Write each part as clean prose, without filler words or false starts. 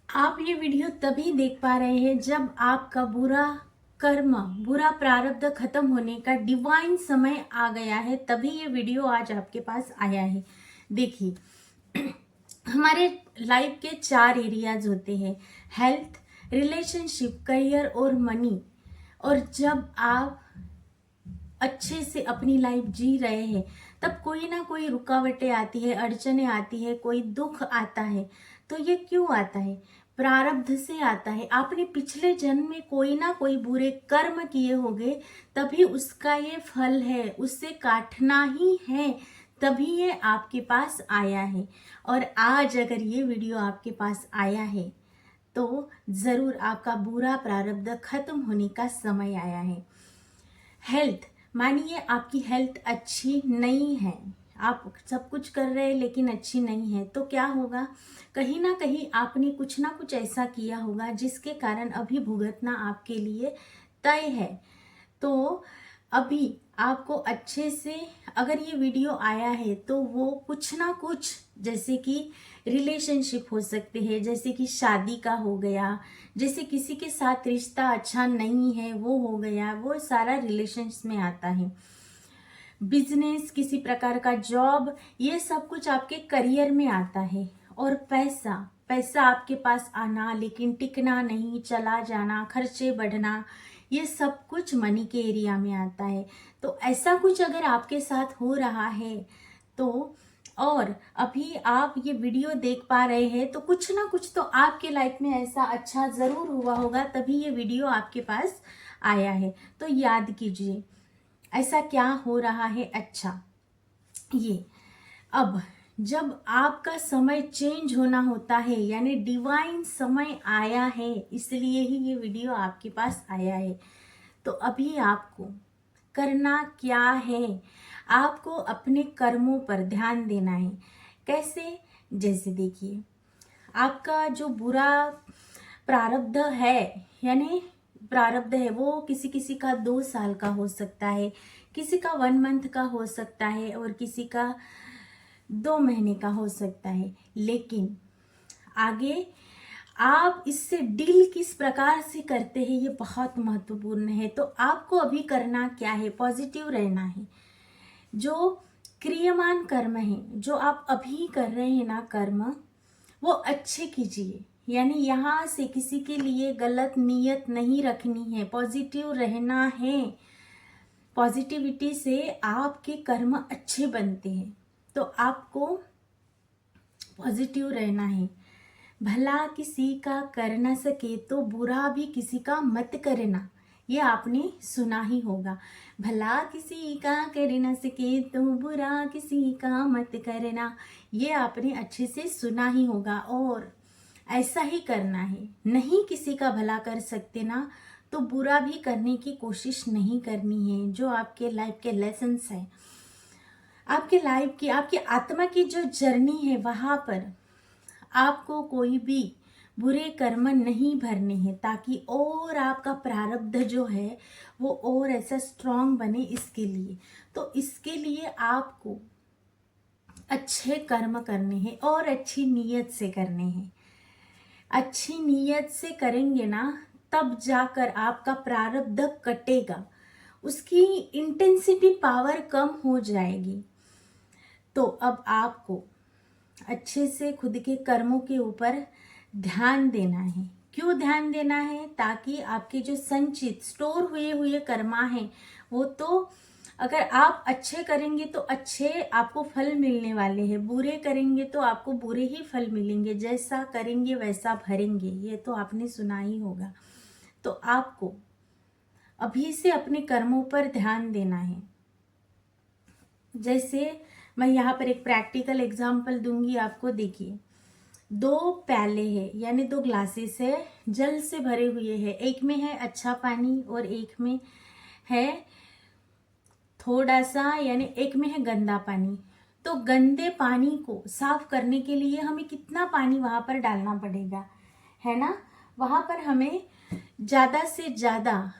आप ये वीडियो तभी देख पा रहे हैं जब आपका बुरा कर्म, बुरा प्रारब्ध खत्म होने का डिवाइन समय आ गया है, तभी ये वीडियो आज आपके पास आया है। देखिए, हमारे लाइफ के 4 एरियाज होते हैं: हेल्थ, रिलेशनशिप, करियर और मनी। और जब आप अच्छे से अपनी लाइफ जी रहे हैं तब कोई ना कोई रुकावटें आती है, अड़चने आती है, कोई दुख आता है। तो ये क्यों आता है? प्रारब्ध से आता है। आपने पिछले जन्म में कोई ना कोई बुरे कर्म किए होंगे, तभी उसका ये फल है, उससे काटना ही है, तभी ये आपके पास आया है। और आज अगर ये वीडियो आपके पास आया है तो जरूर आपका बुरा प्रारब्ध खत्म होने का समय आया है। हेल्थ, मानिए आपकी हेल्थ अच्छी नहीं है, आप सब कुछ कर रहे हैं लेकिन अच्छी नहीं है, तो क्या होगा? कहीं ना कहीं आपने कुछ ना कुछ ऐसा किया होगा जिसके कारण अभी भुगतना आपके लिए तय है। तो अभी आपको अच्छे से, अगर ये वीडियो आया है तो वो कुछ ना कुछ, जैसे कि रिलेशनशिप हो सकते हैं, जैसे कि शादी का हो गया, जैसे किसी के साथ रिश्ता अच्छा नहीं है वो हो गया, वो सारा रिलेशंस में आता है। बिजनेस, किसी प्रकार का जॉब, ये सब कुछ आपके करियर में आता है। और पैसा, पैसा आपके पास आना लेकिन टिकना नहीं, चला जाना, खर्चे बढ़ना, ये सब कुछ मनी के एरिया में आता है। तो ऐसा कुछ अगर आपके साथ हो रहा है तो, और अभी आप ये वीडियो देख पा रहे हैं, तो कुछ ना कुछ तो आपके लाइफ में ऐसा अच्छा जरूर हुआ होगा, तभी ये वीडियो आपके पास आया है। तो याद कीजिए ऐसा क्या हो रहा है। अच्छा, ये अब जब आपका समय चेंज होना होता है, यानी डिवाइन समय आया है, इसलिए ही ये वीडियो आपके पास आया है। तो अभी आपको करना क्या है? आपको अपने कर्मों पर ध्यान देना है। कैसे? जैसे देखिए, आपका जो बुरा प्रारब्ध है, यानी प्रारब्ध है, वो किसी किसी का 2 साल का हो सकता है, किसी का 1 मंथ का हो सकता है, और किसी का 2 महीने का हो सकता है। लेकिन आगे आप इससे डील किस प्रकार से करते हैं, ये बहुत महत्वपूर्ण है। तो आपको अभी करना क्या है? पॉजिटिव रहना है। जो क्रियमान कर्म है, जो आप अभी कर रहे हैं ना कर्म, वो अच्छे कीजिए। यानी यहाँ से किसी के लिए गलत नीयत नहीं रखनी है, पॉजिटिव रहना है। पॉजिटिविटी से आपके कर्म अच्छे बनते हैं। तो आपको पॉजिटिव रहना है। भला किसी का कर न सके तो बुरा भी किसी का मत करना, ये आपने सुना ही होगा। भला किसी का कर न सके तो बुरा किसी का मत करना, ये आपने अच्छे से सुना ही होगा। और ऐसा ही करना है। नहीं किसी का भला कर सकते ना, तो बुरा भी करने की कोशिश नहीं करनी है। जो आपके लाइफ के लेसन्स हैं, आपके लाइफ की, आपकी आत्मा की जो जर्नी है, वहां पर आपको कोई भी बुरे कर्म नहीं भरने हैं, ताकि और आपका प्रारब्ध जो है वो और ऐसा स्ट्रांग बने। इसके लिए, तो इसके लिए आपको अच्छे कर्म करने हैं और अच्छी नीयत से करने हैं। अच्छी नीयत से करेंगे ना, तब जाकर आपका प्रारब्ध कटेगा, उसकी इंटेंसिटी पावर कम हो जाएगी। तो अब आपको अच्छे से खुद के कर्मों के ऊपर ध्यान देना है। क्यों ध्यान देना है? ताकि आपके जो संचित स्टोर हुए हुए कर्मा हैं, वो तो अगर आप अच्छे करेंगे तो अच्छे आपको फल मिलने वाले हैं, बुरे करेंगे तो आपको बुरे ही फल मिलेंगे। जैसा करेंगे वैसा भरेंगे, ये तो आपने सुना ही होगा। तो आपको अभी से अपने कर्मों पर ध्यान देना है। जैसे मैं यहाँ पर एक प्रैक्टिकल एग्जांपल दूंगी आपको। देखिए, 2 प्याले हैं, यानी 2 ग्लासेस है, जल से भरे हुए हैं। एक में है अच्छा पानी और एक में है थोड़ा सा, यानी एक में है गंदा पानी। तो गंदे पानी को साफ करने के लिए हमें कितना पानी वहां पर डालना पड़ेगा, है ना? वहां पर हमें ज्यादा से ज्यादा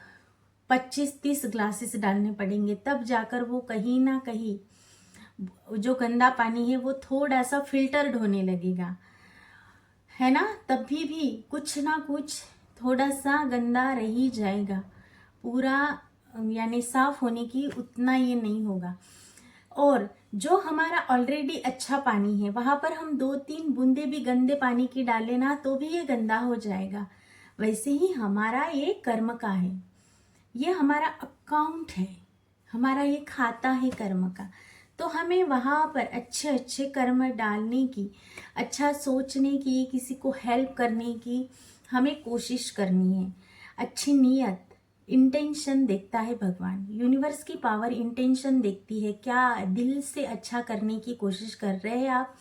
25-30 ग्लासेस डालने पड़ेंगे, तब जाकर वो कहीं ना कहीं जो गंदा पानी है वो थोड़ा सा फिल्टर्ड होने लगेगा, है ना, तभी भी कुछ ना कुछ थोड़ा सा गंदा रह ही जाएगा। पूरा यानी साफ होने की उतना ये नहीं होगा। और जो हमारा ऑलरेडी अच्छा पानी है वहां पर हम 2-3 बूंदे भी गंदे पानी की डालें ना तो भी ये गंदा हो जाएगा। वैसे ही हमारा ये कर्म का है, ये हमारा अकाउंट है, हमारा ये खाता है कर्म का। तो हमें वहाँ पर अच्छे अच्छे कर्म डालने की, अच्छा सोचने की, किसी को हेल्प करने की हमें कोशिश करनी है। अच्छी नीयत, इंटेंशन देखता है भगवान, यूनिवर्स की पावर इंटेंशन देखती है। क्या दिल से अच्छा करने की कोशिश कर रहे हैं आप,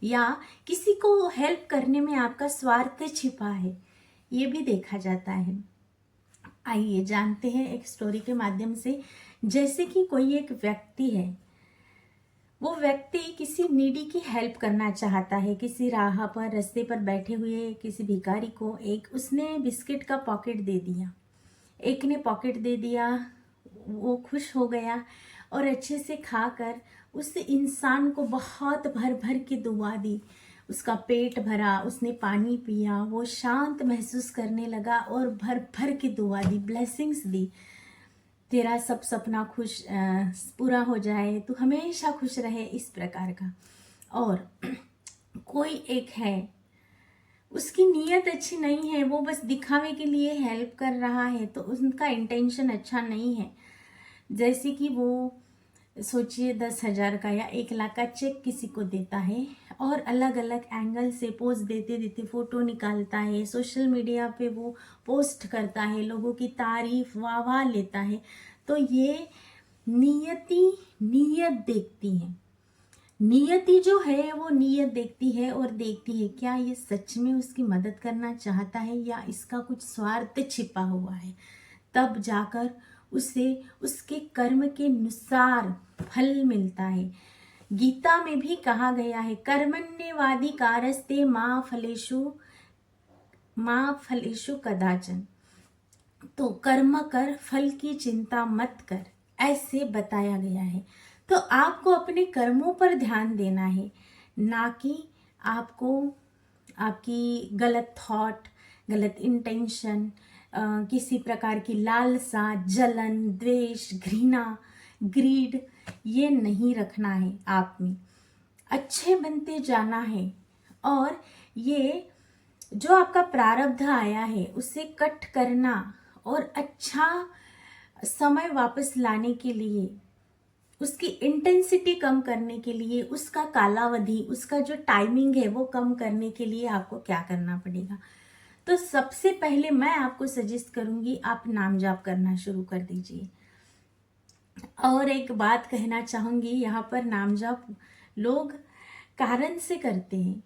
या किसी को हेल्प करने में आपका स्वार्थ छिपा है, ये भी देखा जाता है। आइए जानते हैं एक स्टोरी के माध्यम से। जैसे कि कोई एक व्यक्ति है, वो व्यक्ति किसी नीडी की हेल्प करना चाहता है। किसी राह पर, रास्ते पर बैठे हुए किसी भिखारी को एक उसने बिस्किट का पॉकेट दे दिया। एक ने पॉकेट दे दिया, वो खुश हो गया और अच्छे से खाकर उस इंसान को बहुत भर भर के दुआ दी। उसका पेट भरा, उसने पानी पिया, वो शांत महसूस करने लगा और भर भर के दुआ दी, ब्लेसिंग्स दी। तेरा सब सपना पूरा हो जाए, तू हमेशा खुश रहे, इस प्रकार का। और कोई एक है, उसकी नीयत अच्छी नहीं है, वो बस दिखावे के लिए हेल्प कर रहा है, तो उनका इंटेंशन अच्छा नहीं है। जैसे कि वो सोचिए 10,000 का या 1 लाख का चेक किसी को देता है और अलग अलग एंगल से पोज देते देते फोटो निकालता है, सोशल मीडिया पे वो पोस्ट करता है, लोगों की तारीफ वाह वाह लेता है। तो ये नीयत देखती है। नियति जो है वो नीयत देखती है और देखती है क्या ये सच में उसकी मदद करना चाहता है या इसका कुछ स्वार्थ छिपा हुआ है। तब जाकर उसे उसके कर्म के अनुसार फल मिलता है। गीता में भी कहा गया है, कर्मण्येवाधिकारस्ते मां फलेषु कदाचन। तो कर्म कर, फल की चिंता मत कर, ऐसे बताया गया है। तो आपको अपने कर्मों पर ध्यान देना है, ना कि आपको आपकी गलत थॉट, गलत इंटेंशन, किसी प्रकार की लालसा, जलन, द्वेष, घृणा, ग्रीड, ये नहीं रखना है आप में। अच्छे बनते जाना है और ये जो आपका प्रारब्ध आया है उसे कट करना और अच्छा समय वापस लाने के लिए, उसकी इंटेंसिटी कम करने के लिए, उसका कालावधि, उसका जो टाइमिंग है वो कम करने के लिए आपको क्या करना पड़ेगा। तो सबसे पहले मैं आपको सजेस्ट करूंगी, आप नाम जाप करना शुरू कर दीजिए। और एक बात कहना चाहूंगी, यहाँ पर नाम जाप लोग कारण से करते हैं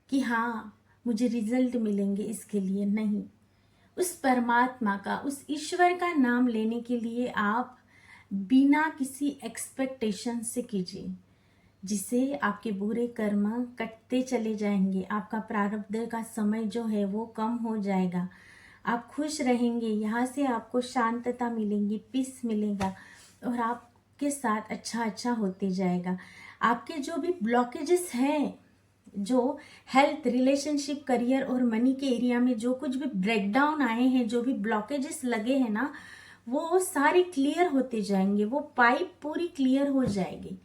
कि हाँ मुझे रिजल्ट मिलेंगे, इसके लिए नहीं। उस परमात्मा का, उस ईश्वर का नाम लेने के लिए आप बिना किसी एक्सपेक्टेशन से कीजिए, जिससे आपके बुरे कर्म कटते चले जाएंगे, आपका प्रारब्ध का समय जो है वो कम हो जाएगा, आप खुश रहेंगे, यहाँ से आपको शांतता मिलेंगी, पीस मिलेगा और आपके साथ अच्छा अच्छा होते जाएगा। आपके जो भी ब्लॉकेजेस हैं, जो हेल्थ, रिलेशनशिप, करियर और मनी के एरिया में जो कुछ भी ब्रेकडाउन आए हैं, जो भी ब्लॉकेजेस लगे हैं ना, वो सारे क्लियर होते जाएंगे, वो पाइप पूरी क्लियर हो जाएगी।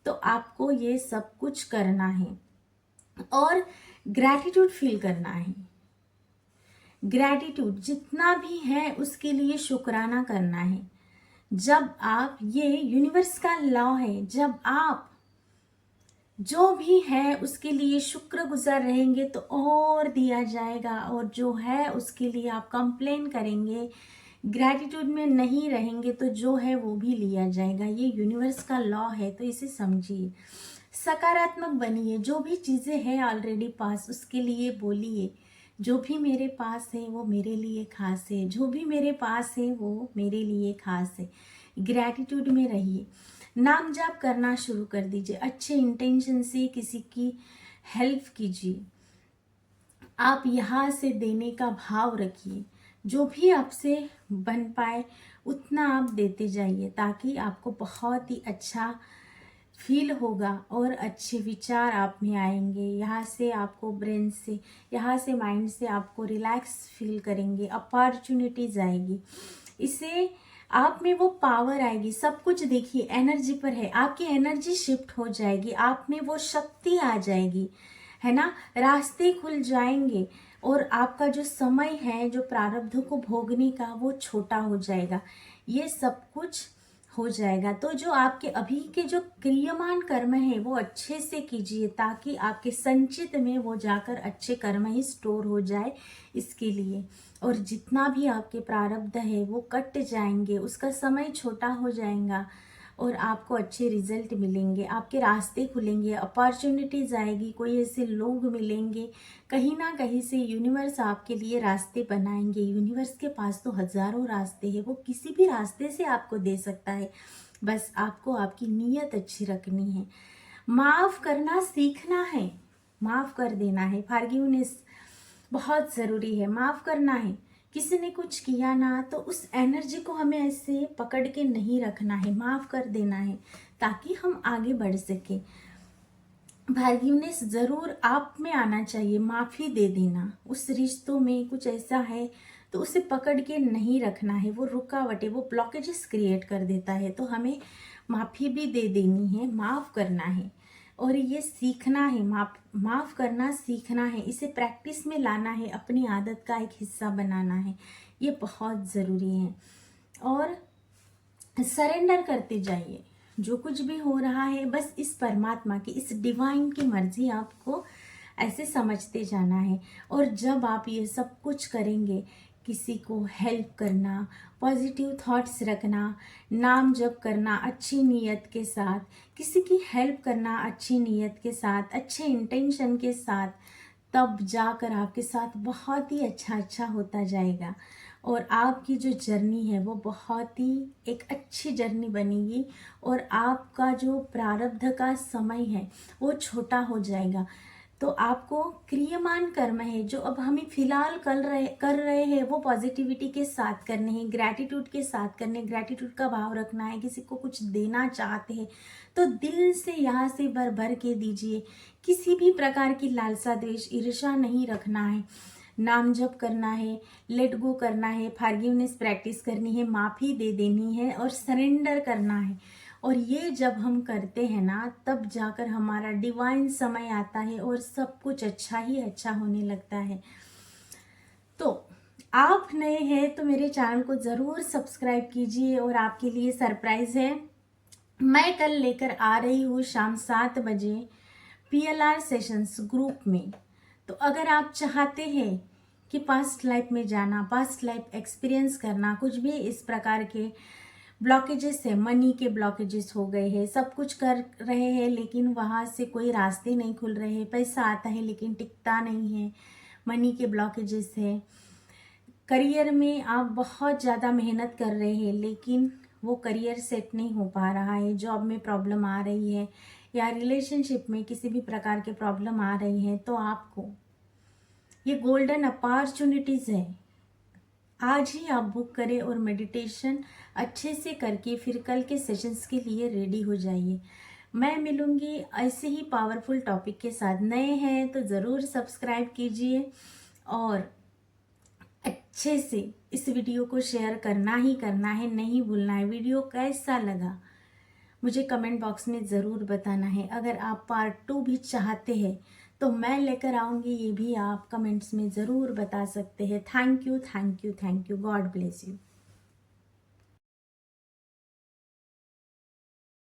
तो आपको ये सब कुछ करना है और ग्रैटिट्यूड फील करना है। ग्रैटिट्यूड जितना भी है उसके लिए शुक्राना करना है। जब आप, ये यूनिवर्स का लॉ है, जब आप जो भी है उसके लिए शुक्रगुजार रहेंगे तो और दिया जाएगा, और जो है उसके लिए आप कंप्लेन करेंगे, ग्रैटिट्यूड में नहीं रहेंगे तो जो है वो भी लिया जाएगा। ये यूनिवर्स का लॉ है, तो इसे समझिए, सकारात्मक बनिए। जो भी चीज़ें हैं ऑलरेडी पास, उसके लिए बोलिए, जो भी मेरे पास है वो मेरे लिए खास है, जो भी मेरे पास है वो मेरे लिए खास है। ग्रैटिट्यूड में रहिए। नाम जाप करना शुरू कर दीजिए, अच्छे इंटेंशन से किसी की हेल्प कीजिए। आप यहाँ से देने का भाव रखिए, जो भी आपसे बन पाए उतना आप देते जाइए, ताकि आपको बहुत ही अच्छा फील होगा और अच्छे विचार आप में आएंगे। यहाँ से आपको ब्रेन से, यहाँ से माइंड से आपको रिलैक्स फील करेंगे, अपॉर्चुनिटीज आएगी। इससे आप में वो पावर आएगी। सब कुछ देखिए एनर्जी पर है, आपकी एनर्जी शिफ्ट हो जाएगी, आप में वो शक्ति आ जाएगी, है ना। रास्ते खुल जाएंगे और आपका जो समय है जो प्रारब्ध को भोगने का वो छोटा हो जाएगा। ये सब कुछ हो जाएगा। तो जो आपके अभी के जो क्रियमान कर्म है वो अच्छे से कीजिए, ताकि आपके संचित में वो जाकर अच्छे कर्म ही स्टोर हो जाए इसके लिए। और जितना भी आपके प्रारब्ध है वो कट जाएंगे, उसका समय छोटा हो जाएगा और आपको अच्छे रिजल्ट मिलेंगे, आपके रास्ते खुलेंगे, अपॉर्चुनिटीज आएगी, कोई ऐसे लोग मिलेंगे, कहीं ना कहीं से यूनिवर्स आपके लिए रास्ते बनाएंगे। यूनिवर्स के पास तो हजारों रास्ते हैं, वो किसी भी रास्ते से आपको दे सकता है। बस आपको आपकी नीयत अच्छी रखनी है, माफ करना सीखना है, माफ कर देना है। फॉरगिवनेस बहुत ज़रूरी है, माफ़ करना है। किसी ने कुछ किया ना तो उस एनर्जी को हमें ऐसे पकड़ के नहीं रखना है, माफ़ कर देना है ताकि हम आगे बढ़ सके। फॉरगिवनेस ज़रूर आप में आना चाहिए, माफ़ी दे देना। उस रिश्तों में कुछ ऐसा है तो उसे पकड़ के नहीं रखना है, वो रुकावटें, वो ब्लॉकेजेस क्रिएट कर देता है। तो हमें माफ़ी भी दे देनी है, माफ़ करना है। और ये सीखना है, माफ़ करना सीखना है, इसे प्रैक्टिस में लाना है, अपनी आदत का एक हिस्सा बनाना है। ये बहुत ज़रूरी है। और सरेंडर करते जाइए, जो कुछ भी हो रहा है बस इस परमात्मा की, इस डिवाइन की मर्जी आपको ऐसे समझते जाना है। और जब आप ये सब कुछ करेंगे, किसी को हेल्प करना, पॉजिटिव थॉट्स रखना, नाम जप करना अच्छी नीयत के साथ, किसी की हेल्प करना अच्छी नीयत के साथ, अच्छे इंटेंशन के साथ, तब जाकर आपके साथ बहुत ही अच्छा होता जाएगा। और आपकी जो जर्नी है वो बहुत ही एक अच्छी जर्नी बनेगी और आपका जो प्रारब्ध का समय है वो छोटा हो जाएगा। तो आपको क्रियमान कर्म है जो अब हमें फिलहाल कर रहे हैं वो पॉजिटिविटी के साथ करने हैं, ग्रैटिट्यूड के साथ करने, ग्रैटिट्यूड का भाव रखना है। किसी को कुछ देना चाहते हैं तो दिल से यहाँ से भर भर के दीजिए। किसी भी प्रकार की लालसा, द्वेष, ईर्ष्या नहीं रखना है। नाम जप करना है, लेट गो करना है, फॉरगिवनेस प्रैक्टिस करनी है, माफ़ी दे देनी है और सरेंडर करना है। और ये जब हम करते हैं ना तब जाकर हमारा डिवाइन समय आता है और सब कुछ अच्छा ही अच्छा होने लगता है। तो आप नए हैं तो मेरे चैनल को ज़रूर सब्सक्राइब कीजिए। और आपके लिए सरप्राइज़ है, मैं कल लेकर आ रही हूँ शाम 7 बजे PLR सेशंस ग्रुप में। तो अगर आप चाहते हैं कि पास्ट लाइफ में जाना, पास्ट लाइफ एक्सपीरियंस करना, कुछ भी इस प्रकार के ब्लॉकेजेस है, मनी के ब्लॉकेजेस हो गए हैं, सब कुछ कर रहे हैं लेकिन वहाँ से कोई रास्ते नहीं खुल रहे हैं, पैसा आता है लेकिन टिकता नहीं है, मनी के ब्लॉकेजेस है, करियर में आप बहुत ज़्यादा मेहनत कर रहे हैं लेकिन वो करियर सेट नहीं हो पा रहा है, जॉब में प्रॉब्लम आ रही है या रिलेशनशिप में किसी भी प्रकार के प्रॉब्लम आ रही है, तो आपको ये गोल्डन अपॉर्चुनिटीज़ है। आज ही आप बुक करें और मेडिटेशन अच्छे से करके फिर कल के सेशंस के लिए रेडी हो जाइए। मैं मिलूंगी ऐसे ही पावरफुल टॉपिक के साथ। नए हैं तो ज़रूर सब्सक्राइब कीजिए और अच्छे से इस वीडियो को शेयर करना ही करना है, नहीं भूलना है। वीडियो कैसा लगा मुझे कमेंट बॉक्स में ज़रूर बताना है। अगर आप पार्ट 2 भी चाहते हैं तो मैं लेकर आऊँगी, ये भी आप कमेंट्स में ज़रूर बता सकते हैं। Thank you, thank you, thank you. God bless you.